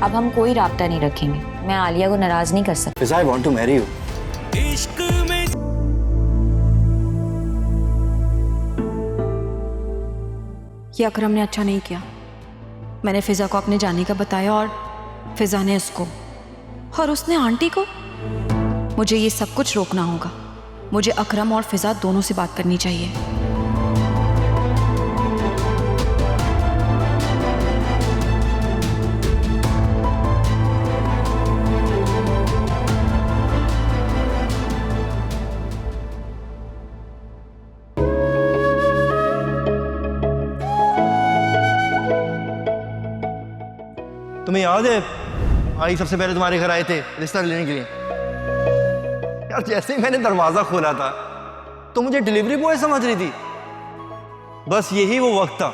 अब हम कोई राब्ता नहीं रखेंगे। मैं आलिया को नाराज नहीं कर सकती। Fiza, I want to marry you. ये अकरम ने अच्छा नहीं किया। मैंने फिजा को अपने जाने का बताया और फिजा ने उसको, और उसने आंटी को। मुझे ये सब कुछ रोकना होगा। मुझे अकरम और फिजा दोनों से बात करनी चाहिए। तुम्हें याद है भाई सबसे पहले तुम्हारे घर आए थे रिश्ता लेने के लिए? यार जैसे ही मैंने दरवाजा खोला था तो मुझे डिलीवरी बॉय समझ रही थी। बस यही वो वक्त था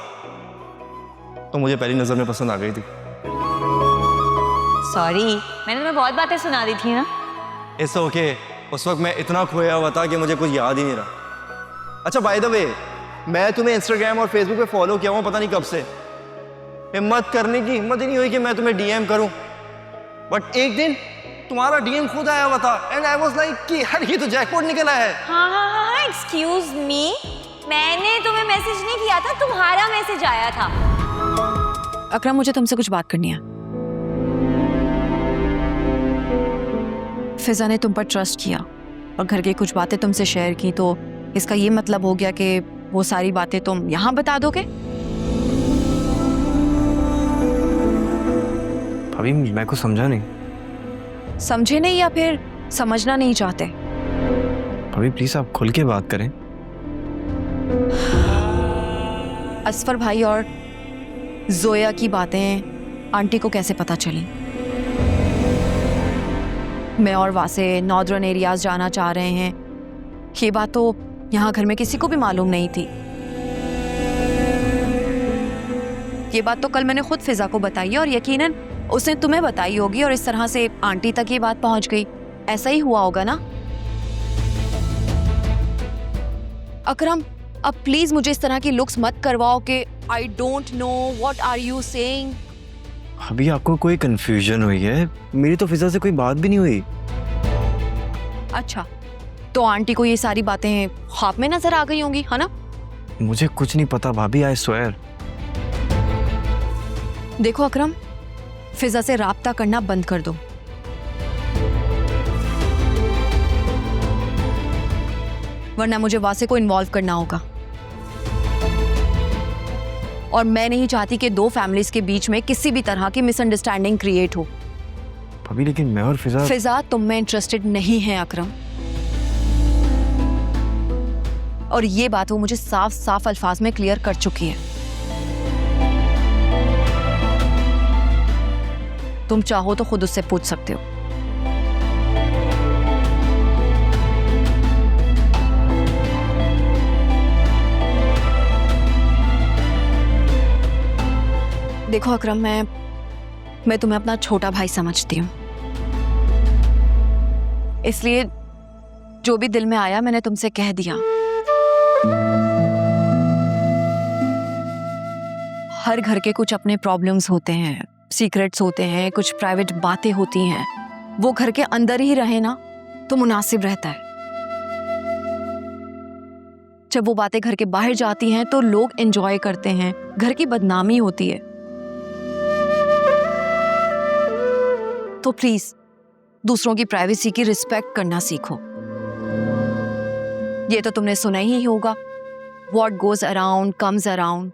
तो मुझे पहली नजर में पसंद आ गई थी। सॉरी, मैंने तुम्हें बहुत बातें सुना दी थी ना। It's okay. उस वक्त मैं इतना खोया हुआ था कि मुझे कुछ याद ही नहीं रहा। अच्छा बाय द वे, मैं तुम्हें इंस्टाग्राम और फेसबुक पे फॉलो किया हूँ पता नहीं कब से। हिम्मत करने की हिम्मत ही नहीं हुई कि मैं तुम्हें डीएम करूं, बट एक दिन तुम्हारा डीएम खुद आया हुआ था एंड आई वाज लाइक कि यार ये तो जैकपॉट निकला है। हाँ, एक्सक्यूज मी, मैंने तुम्हें मैसेज नहीं किया था, तुम्हारा मैसेज आया था। अकरम, मुझे तुमसे कुछ बात करनी है। फिजा ने तुम पर ट्रस्ट किया और घर की कुछ बातें तुमसे शेयर की, तो इसका ये मतलब हो गया कि वो सारी बातें तुम यहाँ बता दोगे? अभी मैं कुछ समझा नहीं। समझे नहीं या फिर समझना नहीं चाहते? अभी प्लीज आप खुल के बात करें। असफर भाई और जोया की बातें आंटी को कैसे पता चली? मैं और वासे नॉर्दर्न एरियाज जाना चाह रहे हैं, ये बात तो यहाँ घर में किसी को भी मालूम नहीं थी। ये बात तो कल मैंने खुद फिजा को बताई और यकीनन उसने तुम्हें बताई होगी और इस तरह से आंटी तक ये बात पहुंच गई। ऐसा ही हुआ होगा ना? अकरम, अब प्लीज मुझे इस तरह की लुक्स मत करवाओ कि I don't know what are you saying. अभी आपको कोई कंफ्यूजन हुई है? मेरी तो फिजा से कोई बात भी नहीं हुई। अच्छा, तो आंटी को ये सारी बातें ख्वाब में नजर आ गई होंगी, है ना? मुझे कुछ नहीं पता भाभी, आई स्वेयर। देखो अकरम, फिजा से राब्ता करना बंद कर दो। वरना मुझे वासे को इन्वॉल्व करना होगा और मैं नहीं चाहती कि दो फैमिलीज के बीच में किसी भी तरह की मिसअंडरस्टैंडिंग क्रिएट हो। भाभी लेकिन मैं और फिजा तुम में इंटरेस्टेड नहीं है अकरम, और ये बात वो मुझे साफ साफ अल्फाज में क्लियर कर चुकी है। तुम चाहो तो खुद उससे पूछ सकते हो। देखो अकरम, मैं तुम्हें अपना छोटा भाई समझती हूँ, इसलिए जो भी दिल में आया मैंने तुमसे कह दिया। हर घर के कुछ अपने प्रॉब्लम्स होते हैं, सीक्रेट्स होते हैं, कुछ प्राइवेट बातें होती हैं। वो घर के अंदर ही रहे ना तो मुनासिब रहता है। जब वो बातें घर के बाहर जाती हैं तो लोग एंजॉय करते हैं, घर की बदनामी होती है। तो प्लीज दूसरों की प्राइवेसी की रिस्पेक्ट करना सीखो। ये तो तुमने सुना ही होगा, what goes around comes around.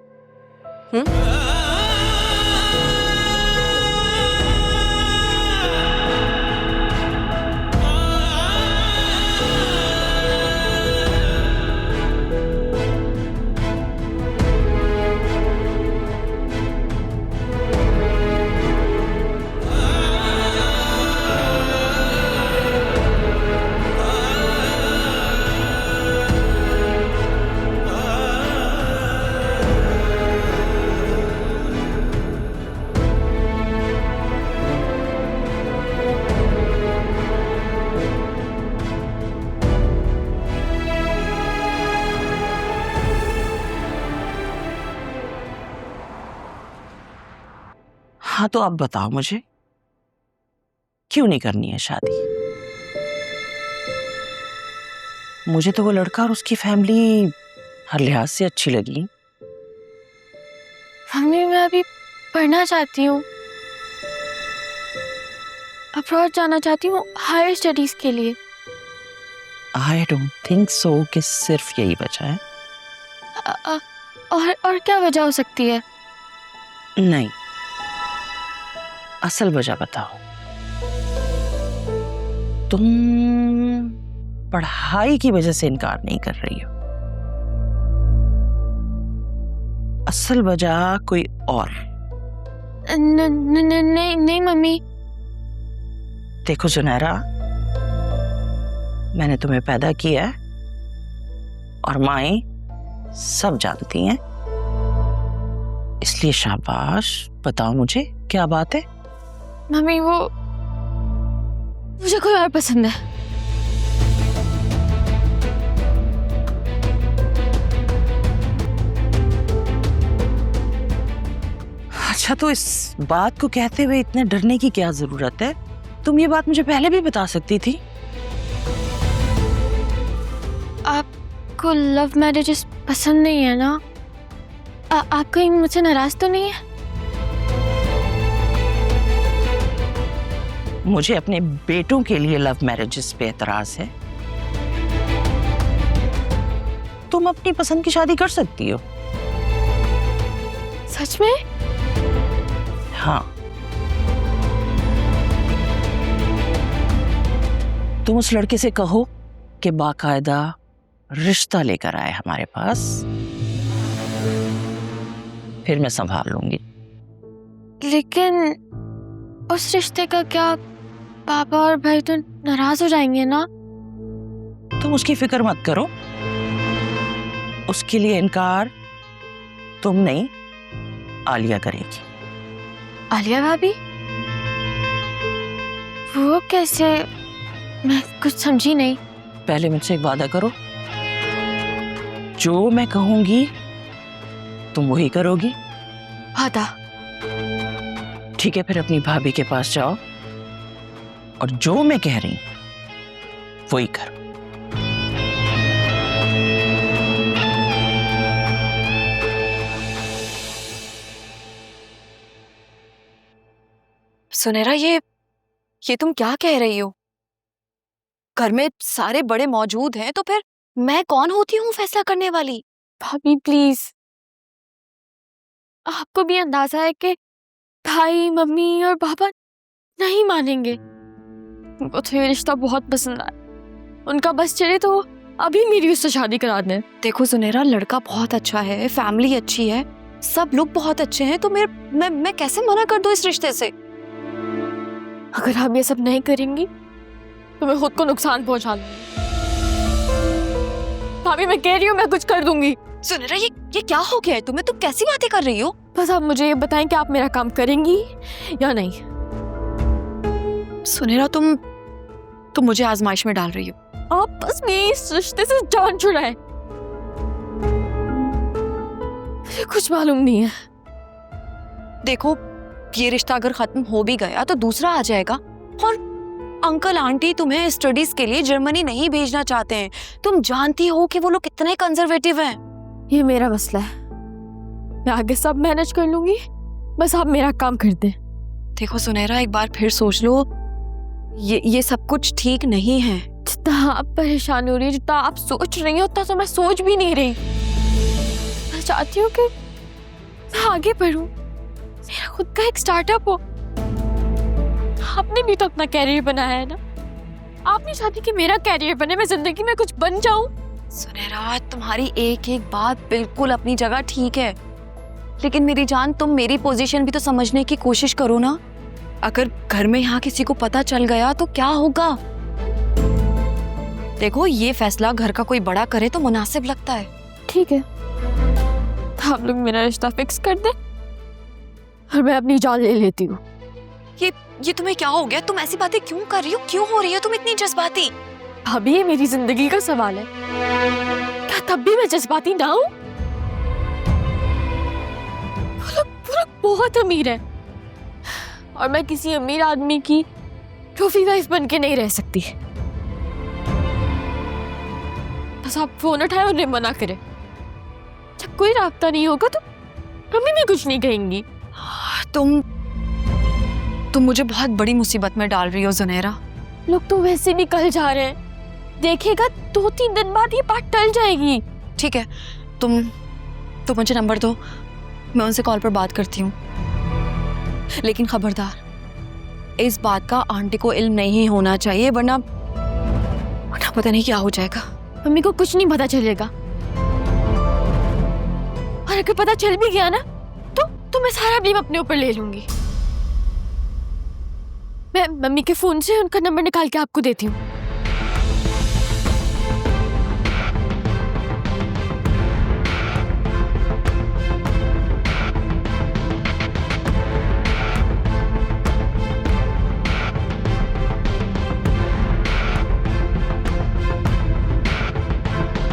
हाँ तो अब बताओ मुझे, क्यों नहीं करनी है शादी? मुझे तो वो लड़का और उसकी फैमिली हर लिहाज से अच्छी लगी। मम्मी मैं अभी पढ़ना चाहती हूँ, अब्रॉड जाना चाहती हूँ हायर स्टडीज के लिए। आई डोंट थिंक सो कि सिर्फ यही वजह है। और क्या वजह हो सकती है? नहीं, असल वजह बताओ। तुम पढ़ाई की वजह से इनकार नहीं कर रही हो, असल वजह कोई और। नहीं मम्मी। देखो सुनहरा, मैंने तुम्हें पैदा किया है और माएं सब जानती हैं, इसलिए शाबाश, बताओ मुझे क्या बात है? मम्मी वो मुझे कोई और पसंद है। अच्छा, तो इस बात को कहते हुए इतने डरने की क्या जरूरत है? तुम ये बात मुझे पहले भी बता सकती थी। आपको लव मैरिजेस पसंद नहीं है ना? आप कहीं मुझसे नाराज तो नहीं है? मुझे अपने बेटों के लिए लव मैरिजेस पे एतराज है। तुम अपनी पसंद की शादी कर सकती हो। सच में? हाँ, तुम उस लड़के से कहो कि बाकायदा रिश्ता लेकर आए हमारे पास, फिर मैं संभाल लूंगी। लेकिन उस रिश्ते का क्या? पापा और भाई तो नाराज हो जाएंगे ना? तुम उसकी फिक्र मत करो, उसके लिए इनकार तुम नहीं, आलिया करेगी। आलिया भाभी? वो कैसे? मैं कुछ समझी नहीं। पहले मुझसे एक वादा करो, जो मैं कहूंगी तुम वही करोगी। वादा? ठीक है, फिर अपनी भाभी के पास जाओ और जो मैं कह रही वही करो। सुनहरा, ये तुम क्या कह रही हो? घर में सारे बड़े मौजूद हैं, तो फिर मैं कौन होती हूँ फैसला करने वाली? भाभी प्लीज, आपको भी अंदाजा है कि भाई मम्मी और पापा नहीं मानेंगे। उनको तो ये रिश्ता बहुत पसंद आया, उनका बस चले तो अभी मेरी उससे शादी करा दें। देखो सुनहरा, लड़का बहुत अच्छा है, फैमिली अच्छी है, सब लोग बहुत अच्छे हैं, तो मैं कैसे मना कर दूं इस रिश्ते से? अगर आप ये सब नहीं करेंगी तो मैं खुद को नुकसान पहुंचा लूंगी। भाभी मैं कह रही हूँ मैं कुछ कर दूंगी। सुनहरा, ये क्या हो गया है तुम्हें? तुम कैसी बातें कर रही हो? बस आप मुझे ये बताएं कि आप मेरा काम करेंगी या नहीं। सुनहरा, तुम मुझे आजमाइश में डाल रही हो। आप बस मेरी इस रिश्ते से जान छुड़ाएं। मुझे कुछ मालूम नहीं है। देखो, ये रिश्ता अगर खत्म हो भी गया तो दूसरा आ जाएगा, और अंकल आंटी तुम्हें स्टडीज के लिए जर्मनी नहीं भेजना चाहते हैं। तुम जानती हो कि वो लोग कितने कंजर्वेटिव हैं। ये मेरा मसला है, मैं आगे सब मैनेज कर लूंगी, बस आप मेरा काम कर दें। देखो सुनहरा, एक बार फिर सोच लो, ये सब कुछ ठीक नहीं है। जितना आप परेशान हो रही है, जितना आप सोच रही हो, उतना तो मैं सोच भी नहीं रही। मैं चाहती हूँ कि मैं आगे बढ़ूं, मेरा खुद का एक स्टार्टअप हो। आपने भी तो अपना कैरियर बनाया है ना? आप नहीं चाहती कि मेरा कैरियर बने, मैं जिंदगी में कुछ बन जाऊं? सुनहरा, तुम्हारी एक एक बात बिल्कुल अपनी जगह ठीक है, लेकिन मेरी जान, तुम मेरी पोजीशन भी तो समझने की कोशिश करो ना। अगर घर में यहाँ किसी को पता चल गया तो क्या होगा? देखो, ये फैसला घर का कोई बड़ा करे तो मुनासिब लगता है। ठीक है, आप लोग मेरा रिश्ता फिक्स कर दे और मैं अपनी जान ले लेती हूँ। ये तुम्हें क्या हो गया? तुम ऐसी बातें क्यों कर रही हो? क्यों हो रही हो तुम इतनी जज्बाती? भाभी, ये मेरी जिंदगी का सवाल है, क्या तब भी मैं जज्बाती ना हूँ? वो लोग बहुत अमीर है और मैं किसी अमीर आदमी की ट्रॉफी वाइफ बन के नहीं रह सकती। बस आप फोन उठाए और उन्हें मना करें। जब कोई रास्ता नहीं होगा तो मम्मी भी कुछ नहीं कहेंगी। तुम मुझे बहुत बड़ी मुसीबत में डाल रही हो ज़ुनैरा। लोग तो वैसे भी कल जा रहे हैं, देखेगा 2-3 दिन बाद ये बात टल जाएगी। ठीक है, तुम मुझे नंबर दो, मैं उनसे कॉल पर बात करती हूँ। लेकिन खबरदार, इस बात का आंटी को इल्म नहीं होना चाहिए, वरना पता नहीं क्या हो जाएगा। मम्मी को कुछ नहीं पता चलेगा, और अगर पता चल भी गया ना तो मैं सारा ब्लेम अपने ऊपर ले लूंगी। मैं मम्मी के फोन से उनका नंबर निकाल के आपको देती हूँ।